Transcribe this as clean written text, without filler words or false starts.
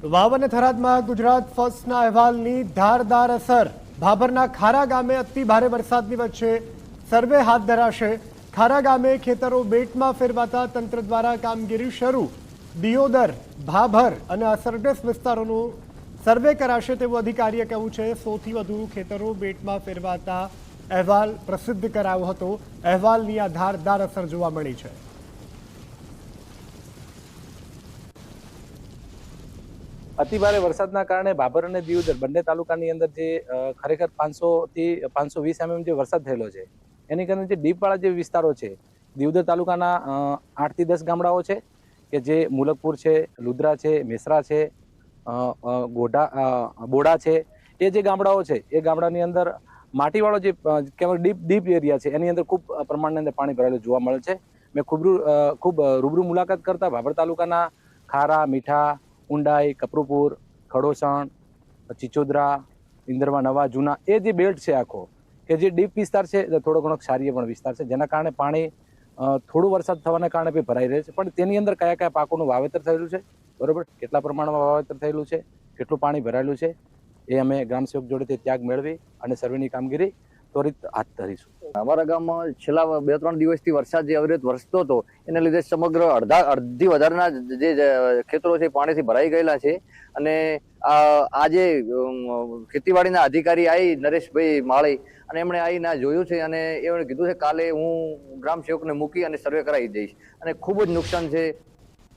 વાવ અને થરાદમાં ગુજરાત ફર્સ્ટના અહેવાલની ધારદાર અસર. ભાભરના ખારા ગામે અતિ ભારે વરસાદની વચ્ચે સર્વે હાથ ધરાશે. ખારા ગામે ખેતરો બેટમાં ફેરવાતા તંત્ર દ્વારા કામગીરી શરૂ. દિયોદર, ભાભર અને અસરગ્રસ્ત વિસ્તારોનું સર્વે કરાશે તેવું અધિકારીએ કહ્યું છે. 100થી વધુ ખેતરો બેટમાં ફેરવાતા અહેવાલ પ્રસિદ્ધ કરાયો હતો. અહેવાલની આ ધારદાર અસર જોવા મળી છે. અતિભારે વરસાદના કારણે ભાભર અને દિયોદર બંને તાલુકાની અંદર જે ખરેખર 500 થી 520 mm જે વરસાદ થયેલો છે, એની કારણે જે ડીપવાળા જે વિસ્તારો છે, દિયોદર તાલુકાના 8 થી 10 ગામડાઓ છે કે જે મુલકપુર છે, લુદ્રા છે, મેસરા છે, બોડા છે, એ જે ગામડાઓ છે એ ગામડાની અંદર માટીવાળો જે ડીપ એરિયા છે એની અંદર ખૂબ પ્રમાણની અંદર પાણી ભરાયેલું જોવા મળે છે. મેં ખૂબ રૂબરૂ મુલાકાત કરતા ભાભર તાલુકાના ખારા, મીઠા, ઉંડાઈ, કપરુપુર, ખડોસણ, ચિચોદરા, ઇન્દરવા, નવા, જૂના એ જે બેલ્ટ છે આખો કે જે ડીપ વિસ્તાર છે, થોડો ઘણો ક્ષારીય પણ વિસ્તાર છે, જેના કારણે પાણી થોડું વરસાદ થવાના કારણે બી ભરાઈ રહે છે. પણ તેની અંદર કયા કયા પાકોનું વાવેતર થયેલું છે, બરોબર, કેટલા પ્રમાણમાં વાવેતર થયેલું છે, કેટલું પાણી ભરાયેલું છે, એ અમે ગ્રામસેવક જોડેથી ત્યાગ મેળવી અને સર્વેની કામગીરી ત્વરિત હાથ ધરીશું. અમારા ગામમાં છેલ્લા 2-3 દિવસથી વરસાદ જે અવિરત વરસતો હતો એને લીધે સમગ્ર અડધી વધારના જે ખેતરો છે પાણીથી ભરાઈ ગયેલા છે. અને આ જે ખેતીવાડીના અધિકારી આવી નરેશભાઈ માળી અને એમણે આવીને જોયું છે અને એમણે કીધું છે કાલે હું ગ્રામ સેવકને મૂકી અને સર્વે કરાવી દઈશ. અને ખૂબ જ નુકસાન છે.